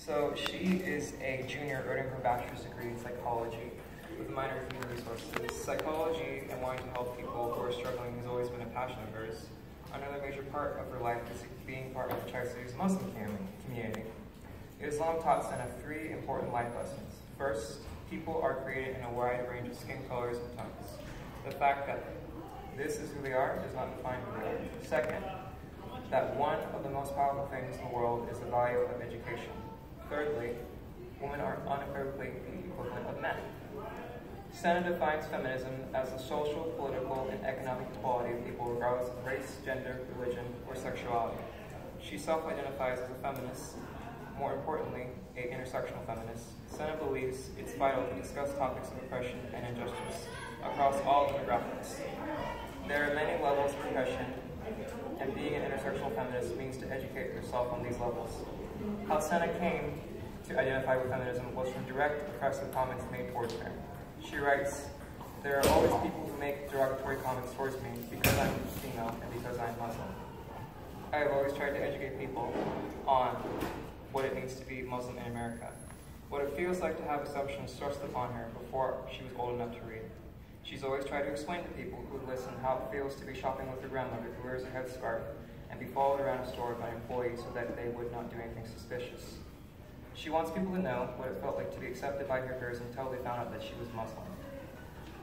So she is a junior earning her bachelor's degree in psychology with a minor in human resources. Psychology and wanting to help people who are struggling has always been a passion of hers. Another major part of her life is being part of the Tri-Cities Muslim community. It has long taught Senna three important life lessons. First, people are created in a wide range of skin colors and tones. The fact that this is who they are does not define who they are. Second, that one of the most powerful things in the world is the value of education. Thirdly, women are unequivocally the equivalent of men. Senna defines feminism as the social, political, and economic equality of people regardless of race, gender, religion, or sexuality. She self-identifies as a feminist, more importantly, an intersectional feminist. Senna believes it's vital to discuss topics of oppression and injustice across all demographics. There are many levels of oppression, and being an intersectional feminist means to educate yourself on these levels. How Senna came to identify with feminism was from direct, oppressive comments made towards her. She writes, "There are always people who make derogatory comments towards me because I'm female and because I'm Muslim. I have always tried to educate people on what it means to be Muslim in America, what it feels like to have assumptions thrust upon her before she was old enough to read. She's always tried to explain to people who would listen how it feels to be shopping with her grandmother who wears a headscarf and be followed around a store by employees so that they would not do anything suspicious. She wants people to know what it felt like to be accepted by her peers until they found out that she was Muslim.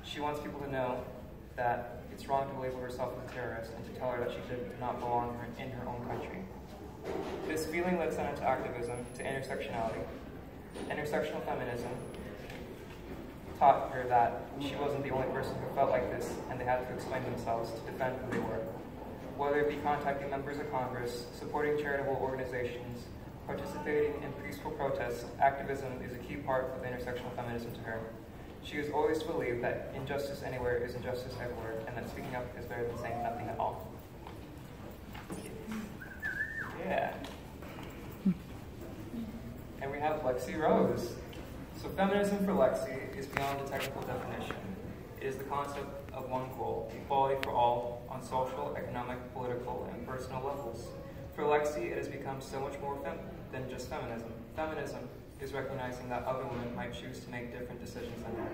She wants people to know that it's wrong to label herself as a terrorist and to tell her that she did not belong in her own country." This feeling led Senna to activism, to intersectionality. Intersectional feminism taught her that she wasn't the only person who felt like this, and they had to explain themselves to defend who they were. Whether it be contacting members of Congress, supporting charitable organizations, participating in peaceful protests, activism is a key part of intersectional feminism to her. She has always believed that injustice anywhere is injustice everywhere, and that speaking up is better than saying nothing at all. Yeah. And we have Lexi Rose. So feminism for Lexi is beyond the technical definition. It is the concept of one goal, equality for all on social, economic, political, and personal levels. For Lexi, it has become so much more than just feminism. Feminism is recognizing that other women might choose to make different decisions than her,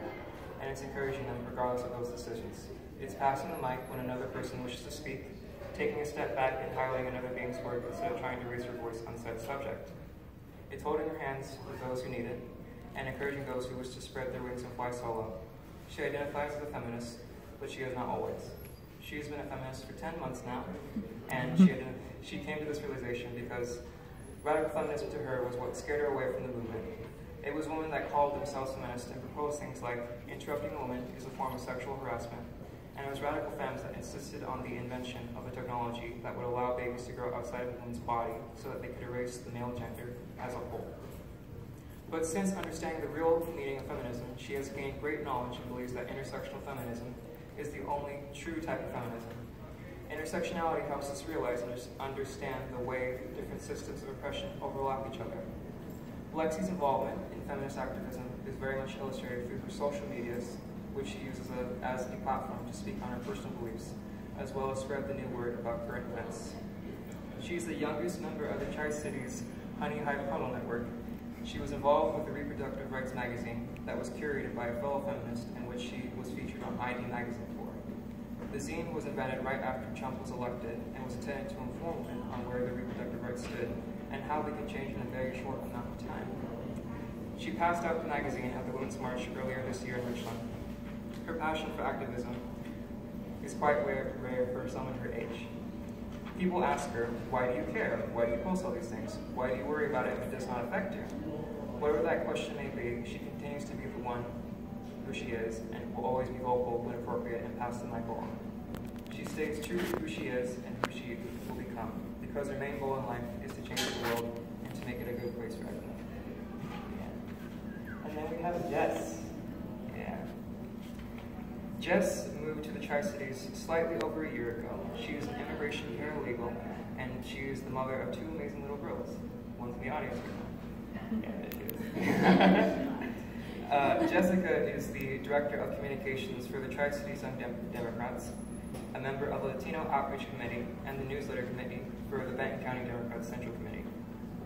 and it's encouraging them regardless of those decisions. It's passing the mic when another person wishes to speak, taking a step back and highlighting another being's work instead of trying to raise her voice on said subject. It's holding her hands with those who need it, and encouraging those who wish to spread their wings and fly solo. She identifies as a feminist, but she has not always. She's been a feminist for 10 months now, and she came to this realization because radical feminism to her was what scared her away from the movement. It was women that called themselves feminists and proposed things like interrupting a woman is a form of sexual harassment, and it was radical femmes that insisted on the invention of a technology that would allow babies to grow outside of a woman's body so that they could erase the male gender as a whole. But since understanding the real meaning of feminism, she has gained great knowledge and believes that intersectional feminism is the only true type of feminism. Intersectionality helps us realize and understand the way different systems of oppression overlap each other. Lexi's involvement in feminist activism is very much illustrated through her social medias, which she uses as a platform to speak on her personal beliefs, as well as spread the new word about current events. She is the youngest member of the Tri-Cities Honey Hive Puddle Network. She was involved with the Reproductive Rights magazine that was curated by a fellow feminist in which she was featured on ID magazine for. The zine was invented right after Trump was elected and was intended to inform women on where the reproductive rights stood and how they could change in a very short amount of time. She passed out the magazine at the Women's March earlier this year in Richland. Her passion for activism is quite rare for someone her age. People ask her, why do you care? Why do you post all these things? Why do you worry about it if it does not affect you? Whatever that question may be, she continues to be the one who she is and will always be vocal when appropriate and pass the mic along. She stays true to who she is and who she will become, because her main goal in life is to change the world and to make it a good place for everyone. Yeah. And then we have Jess. Yeah. Jess moved to the Tri-Cities slightly over a year ago. She is an immigration paralegal, and she is the mother of two amazing little girls. One's in the audience right now. Jessica is the Director of Communications for the Tri-Cities Young Democrats, a member of the Latino Outreach Committee and the Newsletter Committee for the Benton County Democrats Central Committee.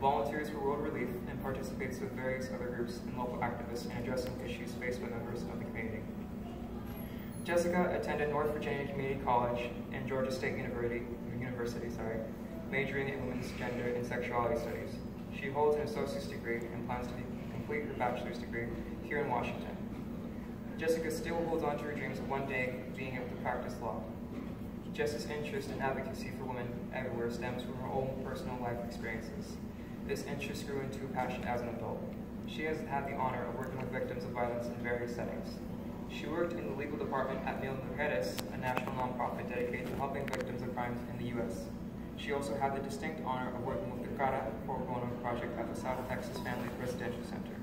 volunteers for World Relief, and participates with various other groups and local activists in addressing issues faced by members of the community. Jessica attended North Virginia Community College and Georgia State University, majoring in women's gender and sexuality studies. She holds an associate's degree and plans to complete her bachelor's degree here in Washington. Jessica still holds on to her dreams of one day being able to practice law. Jess's interest in advocacy for women everywhere stems from her own personal life experiences. This interest grew into a passion as an adult. She has had the honor of working with victims of violence in various settings. She worked in the legal department at Mil Mujeres, a national nonprofit dedicated to helping victims of crimes in the U.S. She also had the distinct honor of working with the Cara Pro Bono project at the South Texas Family Residential Center,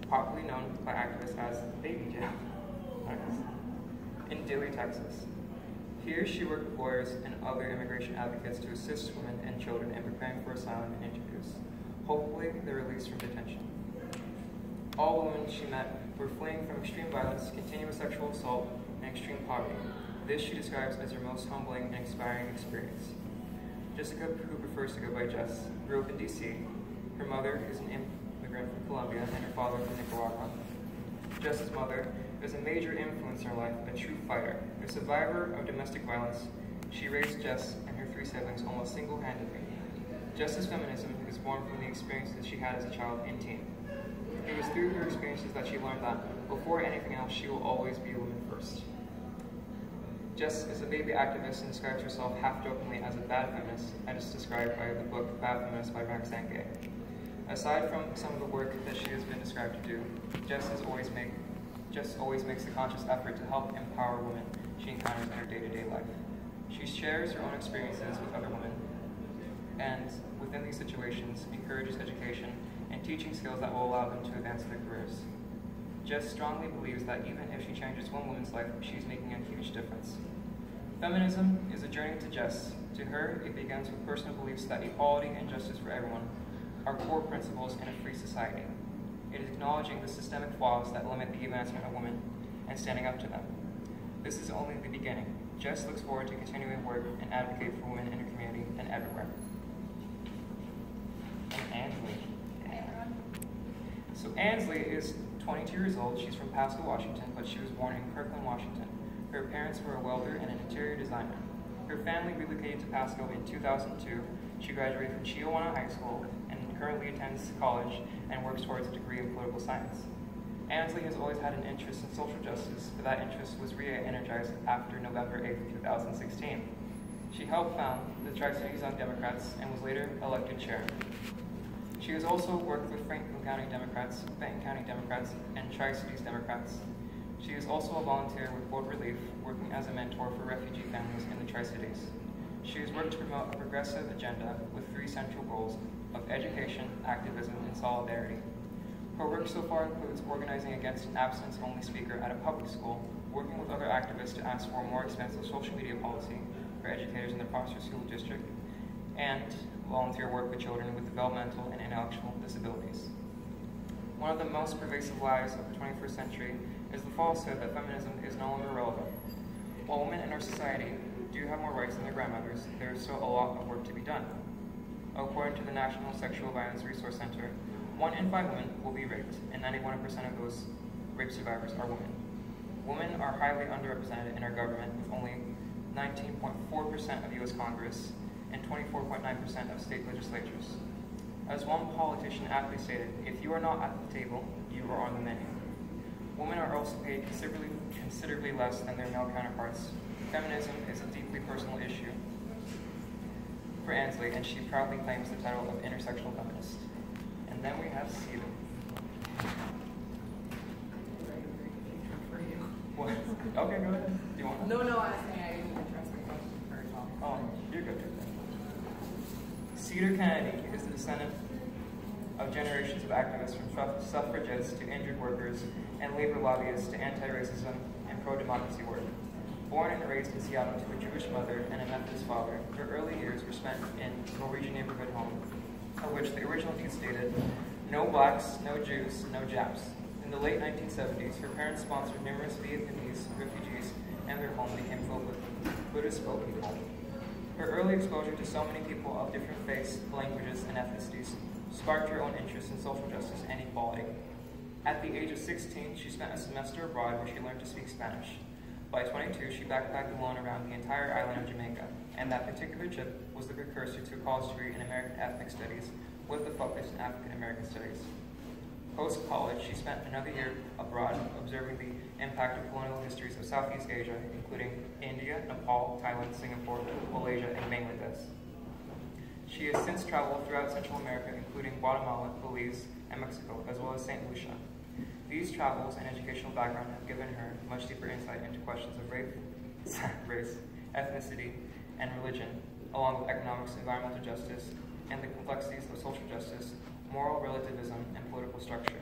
popularly known by activists as Baby Jail, in Dilley, Texas. Here she worked with lawyers and other immigration advocates to assist women and children in preparing for asylum and interviews. Hopefully, they're released from detention. All women she met were fleeing from extreme violence, continuous sexual assault, and extreme poverty. This she describes as her most humbling and inspiring experience. Jessica, who prefers to go by Jess, grew up in D.C. Her mother is an immigrant from Colombia and her father from Nicaragua. Jess's mother is a major influence in her life, a true fighter. A survivor of domestic violence, she raised Jess and her 3 siblings almost single-handedly. Jess's feminism is born from the experiences she had as a child and teen. It was through her experiences that she learned that, before anything else, she will always be a woman first. Jess is a baby activist and describes herself half-jokingly as a bad feminist, as described by the book Bad Feminist by Roxane Gay. Aside from some of the work that she has been described to do, Jess always makes a conscious effort to help empower women she encounters in her day-to-day life. She shares her own experiences with other women, and within these situations, encourages education and teaching skills that will allow them to advance their careers. Jess strongly believes that even if she changes one woman's life, she's making a huge difference. Feminism is a journey to Jess. To her, it begins with personal beliefs that equality and justice for everyone are core principles in a free society. It is acknowledging the systemic flaws that limit the advancement of women and standing up to them. This is only the beginning. Jess looks forward to continuing work and advocate for women in her community and everywhere. And Ansley. So Ansley is 22 years old. She's from Pasco, Washington, but she was born in Kirkland, Washington. Her parents were a welder and an interior designer. Her family relocated to Pasco in 2002. She graduated from Chiawana High School and currently attends college and works towards a degree in political science. Ansley has always had an interest in social justice, but that interest was re-energized after November 8, 2016. She helped found the Tri-Cities Young Democrats and was later elected chair. She has also worked with Franklin County Democrats, Benton County Democrats, and Tri-Cities Democrats. She is also a volunteer with World Relief, working as a mentor for refugee families in the Tri-Cities. She has worked to promote a progressive agenda with 3 central goals of education, activism, and solidarity. Her work so far includes organizing against an absence-only speaker at a public school, working with other activists to ask for a more expansive social media policy for educators in the Foster School District, and volunteer work with children with developmental and intellectual disabilities. One of the most pervasive lies of the 21st century is the falsehood that feminism is no longer relevant. While women in our society do have more rights than their grandmothers, there is still a lot of work to be done. According to the National Sexual Violence Resource Center, 1 in 5 women will be raped, and 91% of those rape survivors are women. Women are highly underrepresented in our government, with only 19.4% of U.S. Congress and 24.9% of state legislatures. As one politician aptly stated, if you are not at the table, you are on the menu. Women are also paid considerably less than their male counterparts. Feminism is a deeply personal issue for Ansley, and she proudly claims the title of intersectional feminist. And then we have Cedar. What? Okay, go ahead. Do you want to? No, I was saying I didn't address my question very well. Oh, you're good. Cedar Kennedy is the descendant of generations of activists from suffragettes to injured workers and labor lobbyists to anti-racism and pro-democracy work. Born and raised in Seattle to a Jewish mother and a Methodist father, her early years were spent in a Norwegian neighborhood home, of which the original deed stated, "No blacks, no Jews, no Japs." In the late 1970s, her parents sponsored numerous Vietnamese refugees, and their home became filled with Buddhist-folk people. Her early exposure to so many people of different faiths, languages, and ethnicities sparked her own interest in social justice and equality. At the age of 16, she spent a semester abroad where she learned to speak Spanish. By 22, she backpacked alone around the entire island of Jamaica, and that particular trip was the precursor to a college degree in American Ethnic Studies with a focus in African American Studies. Post-college, she spent another year abroad observing the impact of colonial histories of Southeast Asia, including India, Nepal, Thailand, Singapore, Malaysia, and Bangladesh. She has since traveled throughout Central America, including Guatemala, Belize, and Mexico, as well as St. Lucia. These travels and educational background have given her much deeper insight into questions of race, ethnicity, and religion, along with economics, environmental justice, and the complexities of social justice, moral relativism, and political structure.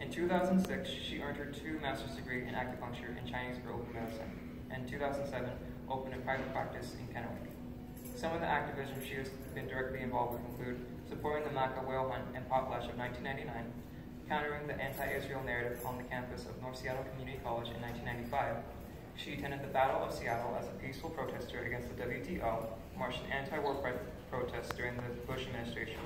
In 2006, she earned her 2 master's degree in acupuncture and Chinese herbal medicine, and in 2007, opened a private practice in Kennewick. Some of the activism she has been directly involved with include supporting the Maca whale hunt and potlatch of 1999, countering the anti-Israel narrative on the campus of North Seattle Community College in 1995. She attended the Battle of Seattle as a peaceful protester against the WTO, marched in anti-war protests during the Bush administration,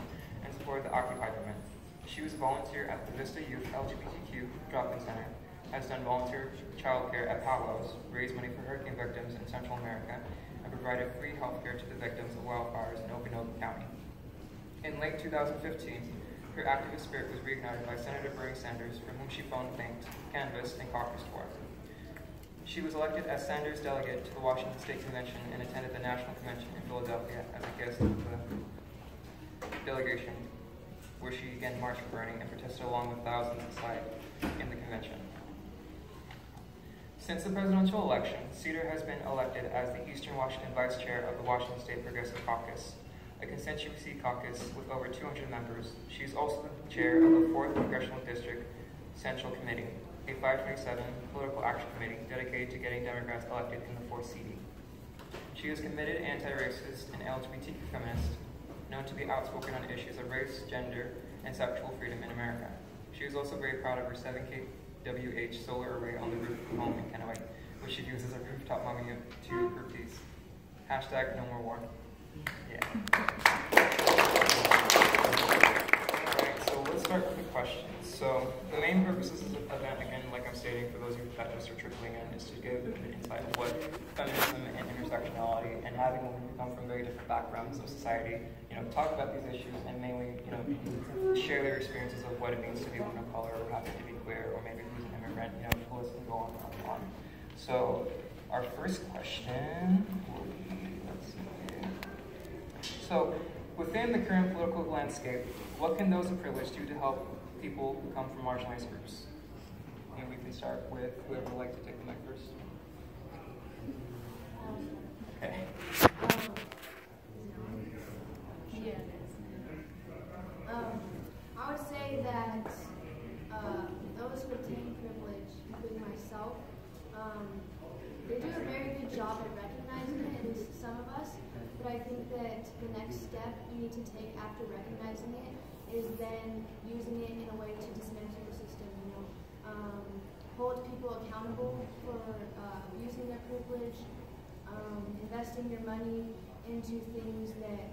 and supported the Occupy movement. She was a volunteer at the Vista Youth LGBTQ Drop-In Center, has done volunteer childcare at Powwows, raised money for hurricane victims in Central America, and provided free health care to the victims of wildfires in Okanogan County. In late 2015, her activist spirit was reignited by Senator Bernie Sanders, for whom she phone banked, canvassed, and caucused for. She was elected as Sanders' delegate to the Washington State Convention and attended the National Convention in Philadelphia as a guest of the delegation, where she again marched for Bernie and protested along with thousands inside in the convention. Since the presidential election, Cedar has been elected as the Eastern Washington Vice Chair of the Washington State Progressive Caucus, a constituency caucus with over 200 members. She is also the chair of the 4th Congressional District Central Committee, a 527 political action committee dedicated to getting Democrats elected in the 4th CD. She is committed anti-racist and LGBTQ feminist, known to be outspoken on issues of race, gender, and sexual freedom in America. She is also very proud of her 7 kWh solar array on the roof of her home in Kennewick, which she uses as a rooftop monument to her peace. Hashtag no more war. Yeah. Alright, so let's start with the questions. So the main purpose of this event, again, like I'm stating, for those of you that just are trickling in, is to give an insight of what feminism and intersectionality and having women who come from very different backgrounds of society, talk about these issues and mainly, share their experiences of what it means to be a woman of color or happen to be queer or maybe who's an immigrant, the list can go on and on and on. So our first question will be, let's see here. So within the current political landscape, what can those of privilege do to help people who come from marginalized groups? And we can start with whoever would like to take the mic first. Okay. I would say that those who obtain privilege, including myself, they do a very good job at recognizing it, at least some of us, but I think that the next step you need to take after recognizing it is then using it in a way to dismantle the system, hold people accountable for using their privilege, investing your money into things that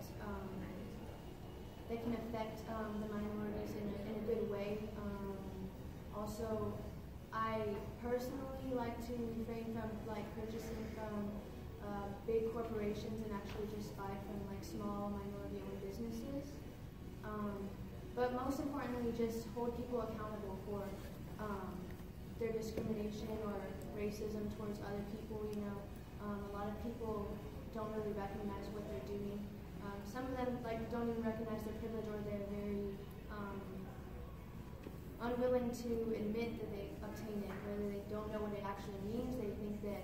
can affect the minorities in a good way. Also, I personally like to refrain from purchasing from big corporations and actually just buy from small minority-owned businesses. But most importantly, just hold people accountable for their discrimination or racism towards other people. A lot of people don't really recognize what they're doing. Some of them don't even recognize their privilege, or they're very unwilling to admit that they obtained it, whether they don't know what it actually means. They think that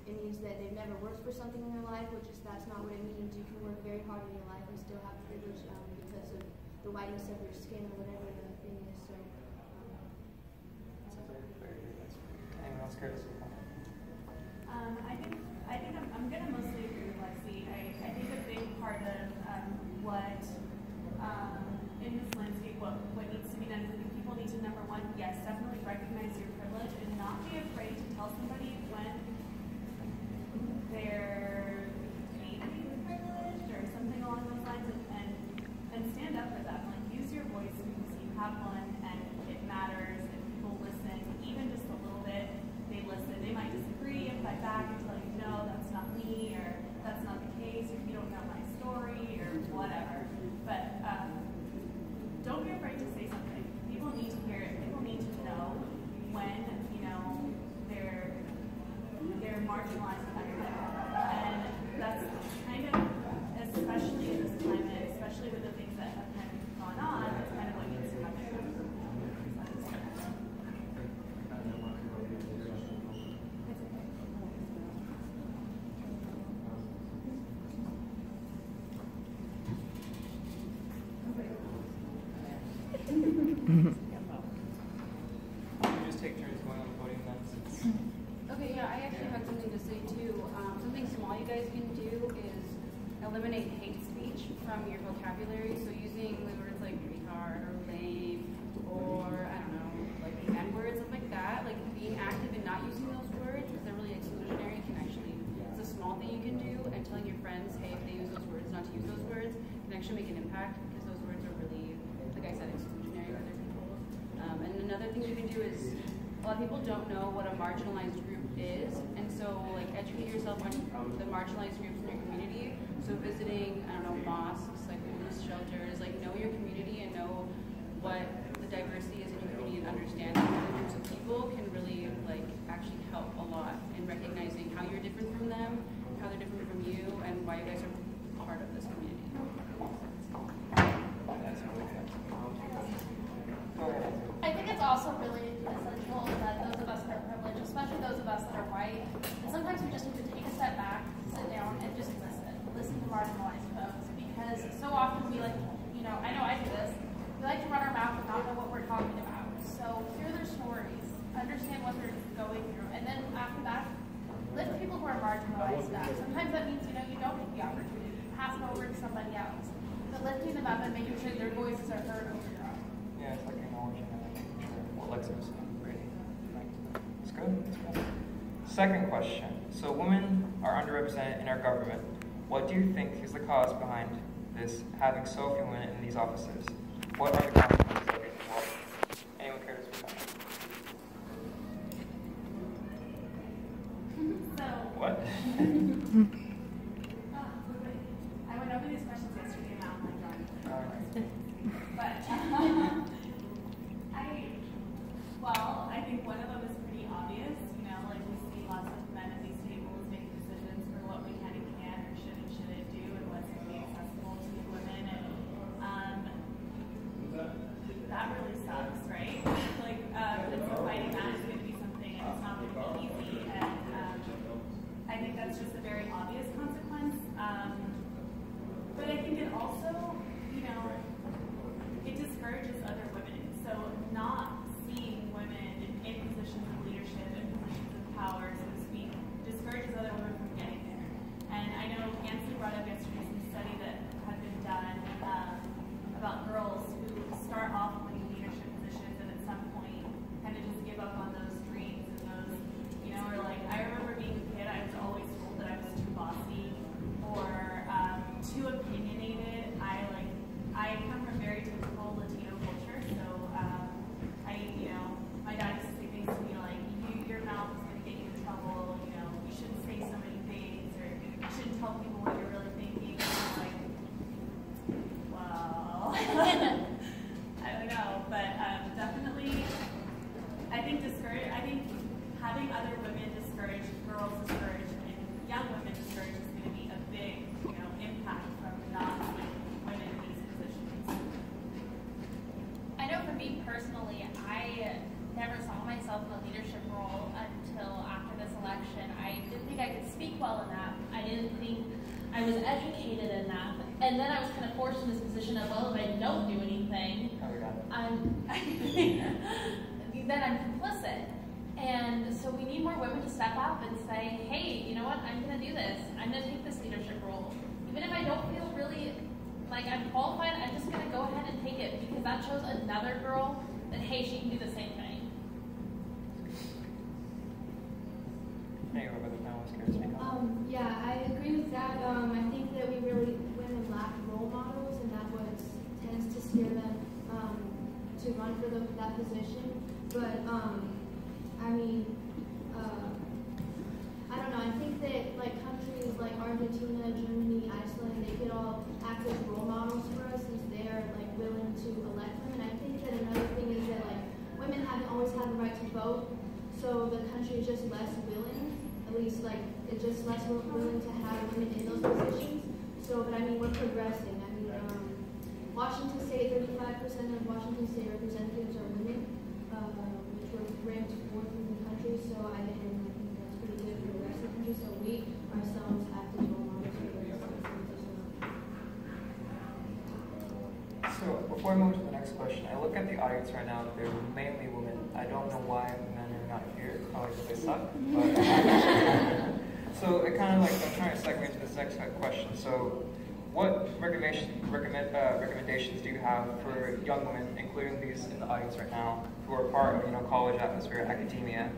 it means that they've never worked for something in their life, that's not what it means. You can work very hard in your life and still have privilege because of the whiteness of your skin or whatever the thing is. So, anyone else care to say something? I think I'm going to mostly agree with Lexi. I think a big part of what in this landscape, what needs to be done, I think people need to, number one, yes, definitely recognize your privilege and not be afraid to tell somebody when they're maybe privileged or something along those lines, and stand up for them. marginalized everything. And that's kind of, especially in this climate, especially with the things that have kind of gone on, that's kind of what needs to happen. We just take turns going on the podium then. Okay, yeah, I actually had something to say too. Something small you guys can do is eliminate hate speech from your vocabulary. So using the words like retard or lame or, I don't know, like the N-word, stuff like that. Like being active and not using those words because they're really exclusionary can actually, it's a small thing you can do, and telling your friends, hey, if they use those words, not to use those words, can actually make an impact because those words are really, like I said, exclusionary for other people. And another thing you can do is, a lot of people don't know what a marginalized group is, and so like educate yourself on the marginalized groups in your community. So visiting, I don't know, mosques, like homeless shelters, like know your community and know what the diversity is in your community, and understanding other groups of people can really like actually help a lot in recognizing how you're different from them, how they're different from you, and why you guys are part of this community. I think it's also really essential that those of us that are privileged, especially those of us that are white, and sometimes we just need to take a step back, sit down, and just listen to marginalized folks, because so often we like, you know I do this, we like to run our mouth and not know what we're talking about. So hear their stories, understand what they're going through, and then after that, lift people who are marginalized up. Sometimes that means, you don't take the opportunity, pass it over to somebody else, but lifting them up and making sure their voices are heard over your own. Yeah, it's like acknowledging what Lex was saying. Great. It's good. It's good. Second question. So women are underrepresented in our government. What do you think is the cause behind this, having so few women in these offices? What are the consequences of it? Anyone care to speak on that? So, What? I went over these questions yesterday and I'm like drawing. But I think one of them is pretty obvious. Like we see lots of men at these tables making decisions for what we can and can't or shouldn't do, and what's going to be accessible to women. And that really sucks, right? And so fighting that is going to be something, and it's not going to be easy. And I think that's just a very obvious consequence. But I think it also, it discourages other women. So not seeing women in positions of leadership and positions of power, so to speak, discourages other women from getting there. And I know Nancy brought up yesterday some study that had been done about girls who start off winning leadership positions and at some point kind of just give up on those dreams and those, or like, I remember being a kid, I was always told that I was too bossy or too opinionated. I come from very typical Latino culture, so my dad used to say things to me like, your mouth is going to get you in trouble, you shouldn't say so many things, or you shouldn't tell people what you're really thinking. And I'm like, well, I don't know, but definitely, I think having other women discouraged, girls discouraged, and young women discouraged is going to be a big, impact from not seeing women in these positions. I know for me personally, I never saw myself in a leadership role until after this election. I didn't think I could speak well enough. I didn't think I was educated enough. And then I was kind of forced in this position of, well, if I don't do anything, then I'm complicit. And so we need more women to step up and say, hey, you know what, I'm going to do this. I'm going to take this leadership role. Even if I don't feel really like I'm qualified, I'm just going to go ahead and take it because that shows another girl that, hey, she can do the same thing. Yeah, I agree with that. I think that women lack role models, and that what tends to steer them to run for that position. But I don't know. I think that countries like Argentina, Germany, Iceland, they could all act as role models for us since they're willing to elect them. And I think that another thing is that women haven't always had the right to vote, so the country is just less willing, at least it's just less willing to have women in those positions. So, but I mean, we're progressing. I mean, Washington State, 35% of Washington State representatives are women, which were ranked 4th in the country. So I think that's pretty good for the rest of the country. So we ourselves act as role models for the rest of the country as well. So before I move to the next question, I look at the audience right now. They're mainly women. I don't know why men are not here. Probably because they suck. But so it kind of like I'm trying to segue into this next question. So, what recommendations do you have for young women, including these in the audience right now, who are part of college atmosphere, academia,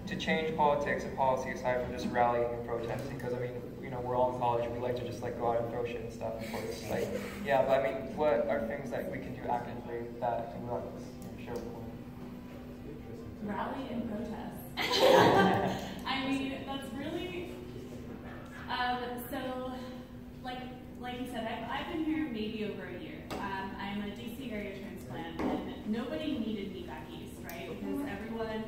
to change politics and policy aside from just rallying and protesting? Because I mean, we're all in college. We like to just like go out and throw shit and stuff. Of course, like yeah. But I mean, what are things that we can do actively that can help us share with women? Rally and protest. I mean, that's really. So, like you said, I've been here maybe over a year. I'm a DC area transplant, and nobody needed me back east, right? Because everyone is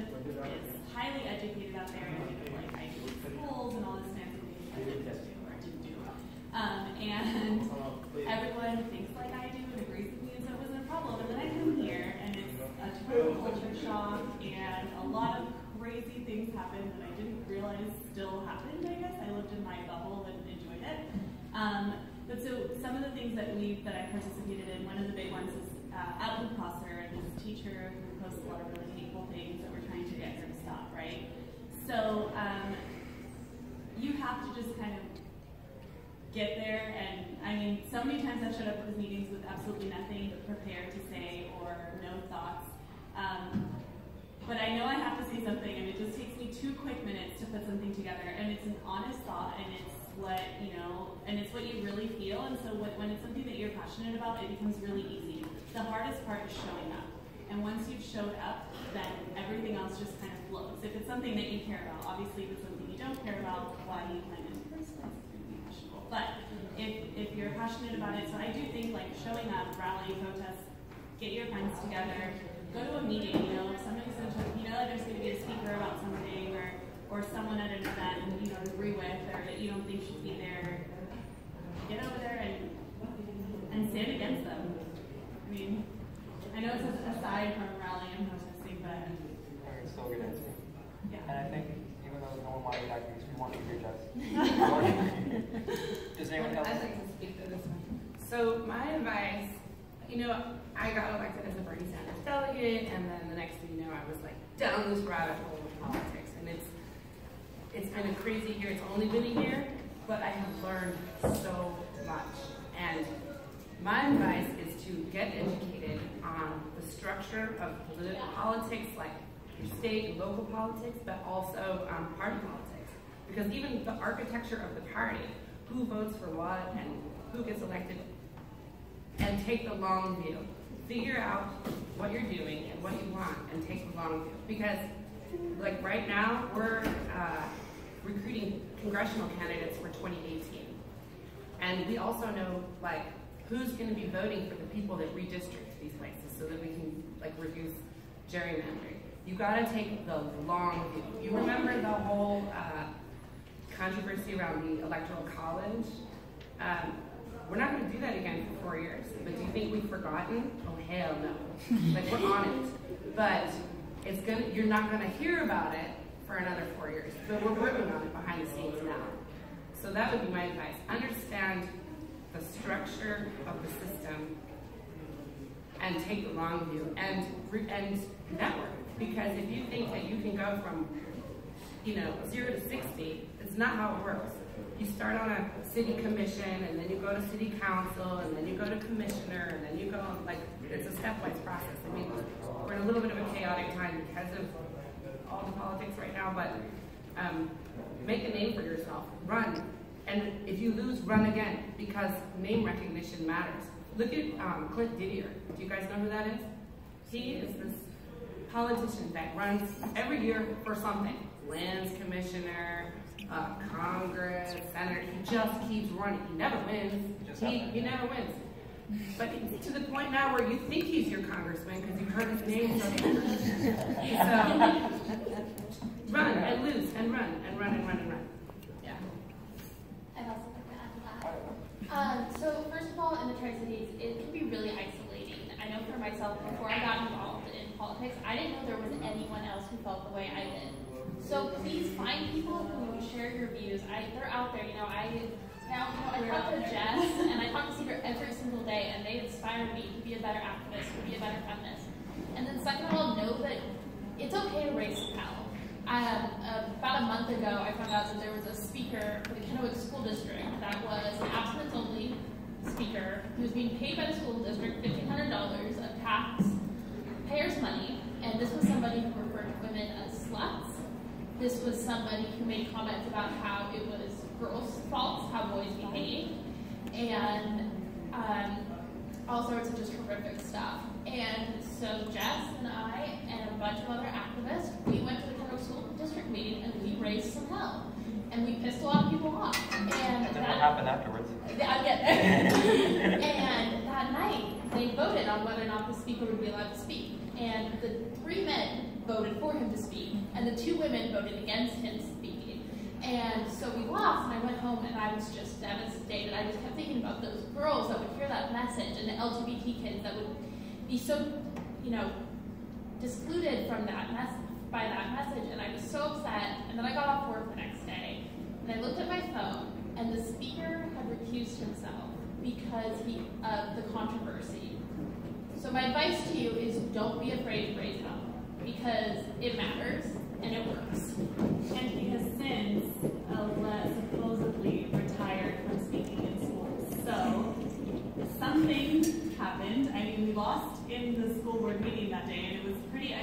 highly educated out there, and like I do schools and all this fancy things I didn't do or didn't do. And everyone thinks like I do and agrees with me, and so it wasn't a problem. And then I come here, and it's a total culture shock, and a lot of crazy things happened that I didn't realize still happened, I guess. I lived in my bubble and enjoyed it. But so some of the things that I participated in, one of the big ones is Outlook Prosser, this teacher who posts a lot of really hateful things that we're trying to get her to stop, right? So you have to just kind of get there, and I mean, so many times I've showed up at these meetings with absolutely nothing prepared to say or no thoughts. But I know I have to say something, and it just takes me 2 quick minutes to put something together, and it's an honest thought, and it's what, and it's what you really feel, and so when it's something that you're passionate about, it becomes really easy. The hardest part is showing up, and once you've showed up, then everything else just kind of flows. If it's something that you care about, obviously if it's something you don't care about, why do you plan in the first place? It's going to be questionable. But if you're passionate about it, so I do think like showing up, rally, protest, get your friends together, go to a meeting, if somebody's going to, there's going to be a speaker about something, or someone at an event you don't agree with, or that you don't think should be there, get over there and stand against them. I mean, I know it's aside from rallying and protesting, but it's still a good answer. Yeah. And I think even though no one wanted to act, we want to hear Jess. Does anyone else? I'd like to speak to this one. So my advice, I got elected as a Bernie Sanders delegate, and then the next thing you know, I was like down this rabbit hole of politics, and it's been a crazy year. It's only been a year, but I have learned so much. And my advice is to get educated on the structure of political politics, like your state and local politics, but also party politics, because even the architecture of the party, who votes for what and who gets elected, and take the long view. Figure out what you're doing and what you want, and take the long view. Because, like right now, we're recruiting congressional candidates for 2018, and we also know like who's going to be voting for the people that redistrict these places, so that we can like reduce gerrymandering. You got to take the long view. You remember the whole controversy around the Electoral College? We're not going to do that again for 4 years. But do you think we've forgotten? Oh, hell no. Like, we're on it. But you're not going to hear about it for another 4 years. But we're working on it behind the scenes now. So that would be my advice. Understand the structure of the system and take the long view. And network. Because if you think that you can go from 0 to 60, it's not how it works. You start on a city commission, and then you go to city council, and then you go to commissioner, and then you go, like, it's a stepwise process. I mean, we're in a little bit of a chaotic time because of all the politics right now, but make a name for yourself, run. And if you lose, run again, because name recognition matters. Look at Clint Didier. Do you guys know who that is? He is this politician that runs every year for something. Lands commissioner, Congress, senator, he just keeps running. He never wins. He never wins. But it's to the point now where you think he's your congressman because you've heard his name so much. So run and loose and run and run and run and run. Yeah. I'd also like to add to that. So first of all, in the Tri-Cities, it can be really isolating. I know for myself, before I got involved in politics, I didn't know there was anyone else who felt the way I did. So please find people who share your views. They're out there. I talk to Jess and I talk to Secret every single day, and they inspire me to be a better activist, to be a better feminist. And then second of all, know that it's okay to raise some hell. About a month ago, I found out that there was a speaker for the Kennewick School District that was an abstinence-only speaker who was being paid by the school district $1,500 of taxpayers' money, and this was somebody who referred to women as sluts. This was somebody who made comments about how it was girls' faults, how boys behave, and all sorts of just horrific stuff. And so Jess and I and a bunch of other activists, we went to the Kennewick School District meeting and we raised some hell. And we pissed a lot of people off. And then what happened afterwards? I'm getting there. And that night, they voted on whether or not the speaker would be allowed to speak. And the 3 men voted for him to speak, and the 2 women voted against him speaking. And so we lost, and I went home and I was just devastated. I just kept thinking about those girls that would hear that message and the LGBT kids that would be so, discluded from that by that message, and I was so upset. And then I got off work the next day, and I looked at my phone, and the speaker had recused himself because of the controversy. So my advice to you is don't be afraid to raise hell, because it matters and it works. And he has since supposedly retired from speaking in schools. So something happened. I mean, we lost in the school board meeting that day, and it was pretty,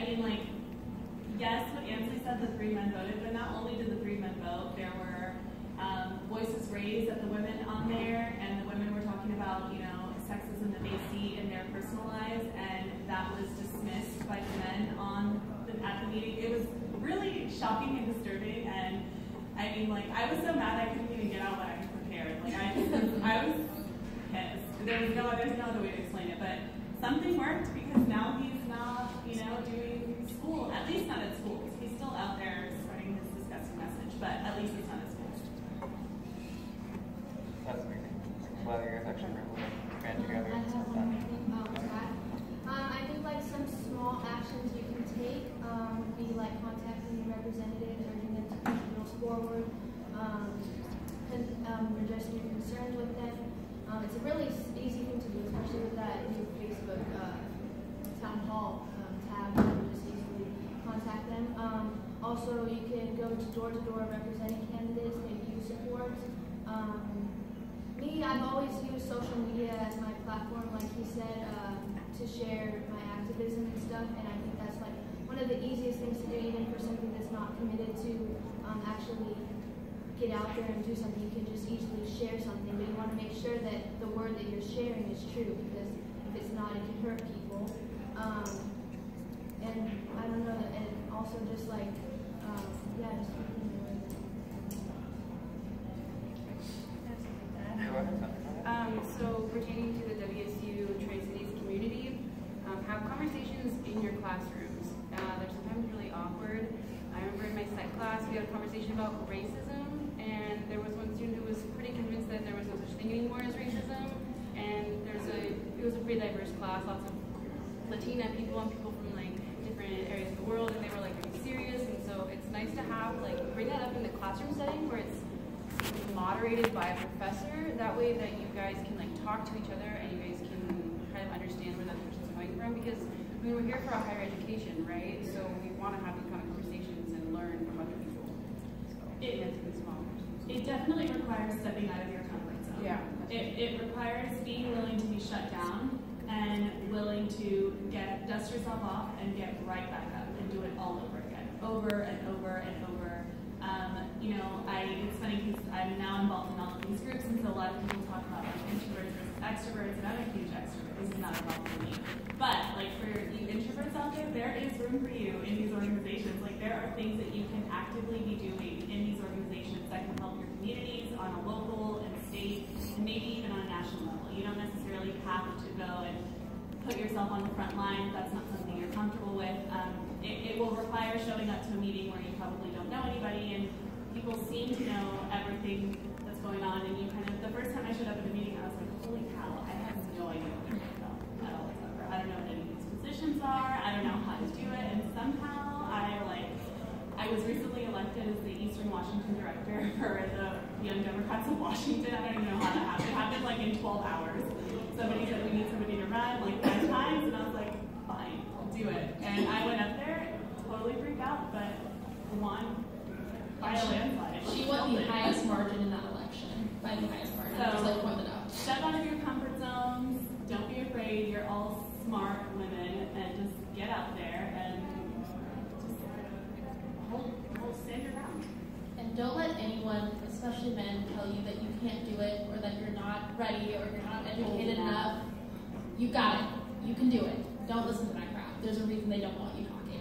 yes, what Ansley said, the 3 men voted, but not only did the 3 men vote, there were voices raised at the women on there, and the women were talking about, sexism that they see in their personal lives, and that was dismissed by the men at the meeting. It was really shocking and disturbing, and I was so mad I couldn't even get out what I had prepared. I was pissed. There's no other way to explain it, but something worked because now he's not, doing school, at least not at schools. He's still out there spreading his disgusting message, but at least it's not at schools. That's amazing. I'm glad you guys actually were able to band together I and have stuff. one more thing about that. I think some small actions you can take would be contacting your representatives, urging them to push bills forward, addressing your concerns with them. It's a really easy thing to do, especially with that new Facebook town hall tab. You can just easily contact them. Also, you can go to door representing candidates that you support. I've always used social media as my platform, like he said, to share my activism and stuff, and I think that's one of the easiest things to do, even for something that's not committed to actually get out there and do something. You can just easily share something, but you want to make sure that the word that you're sharing is true, because if it's not, it can hurt people. And I don't know, and also just just So pertaining to the WSU Tri-Cities community, have conversations in your classrooms. They're sometimes really awkward. I remember in my psych class we had a conversation about racism, and there was one student who was pretty convinced that there was no such thing anymore as racism. And it was a pretty diverse class, lots of Latina people and people from different areas of the world, and they were pretty serious. And so it's nice to have bring that up in the classroom setting where it's moderated by a professor. That way that you guys can talk to each other and you guys can kind of understand where that person's coming from, because we're here for a higher education, right? So we want to have these kind of conversations and learn from other people. So it definitely requires stepping out of your comfort zone. Yeah. It requires being willing to be shut down and willing to dust yourself off and get right back up and do it all over again, over and over and over. It's funny because I'm now involved in all of these groups, and so a lot of people talk about introverts versus extroverts, and I'm a huge extrovert. This is not a problem for me. But for you introverts out there is room for you in these organizations. There are things that you can actively be doing in these organizations that can help your communities on a local and state, and maybe even on a national level. You don't necessarily have to go and put yourself on the front line if that's not something you're comfortable with. It will require showing up to a meeting where you probably don't know anybody, and people seem to know everything that's going on, and you kind of, the first time I showed up at a meeting, I was like, holy cow, I have no idea what you're talking about at all whatsoever. I don't know what any of these positions are, I don't know how to do it, and somehow I was recently elected as the Eastern Washington director for the Young Democrats of Washington. I don't even know how that happened. It happened like in 12 hours. Somebody said we need somebody to run like 5 times, and I was like, fine, I'll do it. And I went up there, totally freaked out, but won by a landslide. She won the highest margin in that election, by the highest margin, So, just like pointed out. Step out of your comfort zones, don't be afraid, you're all smart women, and just get out there and just stand your ground. And don't let anyone, especially men, tell you that you can't do it, or that you're not ready, or you're not educated enough. You got it. You can do it. Don't listen to that crowd. There's a reason they don't want you talking.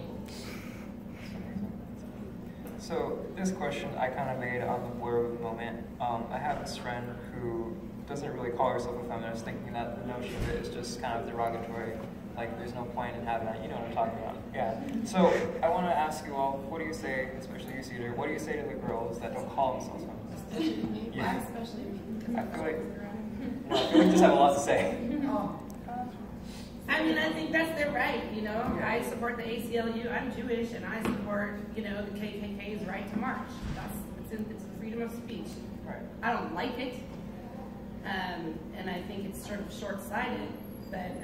So this question I kind of made on the blur of the moment. I have this friend who doesn't really call herself a feminist, thinking that the notion of it is just kind of derogatory. Like, there's no point in having that. You know what I'm talking about. Yeah. So I want to ask you all, what do you say, especially you, Cedar, what do you say to the girls that don't call themselves feminists? Yeah. Especially me. I feel like you just have a lot to say. Oh. I mean, I think that's their right, you know. I support the ACLU. I'm Jewish, and I support, you know, the KKK's right to march. It's the freedom of speech. Right. I don't like it, and I think it's sort of short-sighted. But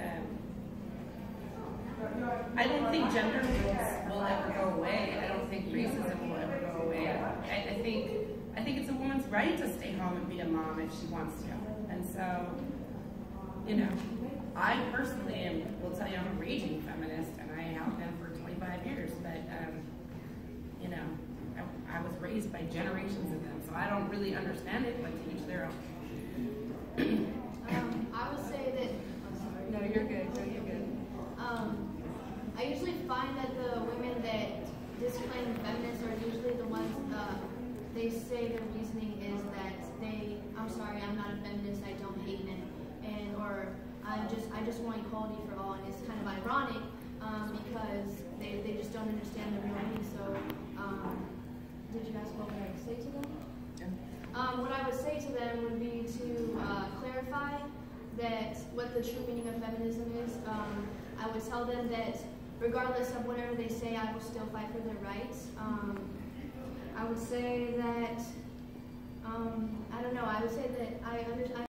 I don't think gender roles will ever go away. I don't think racism will ever go away. I think it's a woman's right to stay home and be a mom if she wants to. And so, you know, I personally will tell you I'm a raging feminist, and I have been for 25 years. But you know, I was raised by generations of them, so I don't really understand it. But to each their own. I would say that. Oh, sorry. No, you're good. No, you're good. I usually find that the women that disclaim feminists are usually the ones, they say their reasoning is that I'm sorry, I'm not a feminist, I don't hate men, or I just want equality for all, and it's kind of ironic, because they just don't understand the real meaning. So, did you ask what would I say to them? Yeah. What I would say to them would be to clarify that what the true meaning of feminism is. I would tell them that regardless of whatever they say, I will still fight for their rights. I would say that, I don't know, I would say that I understand.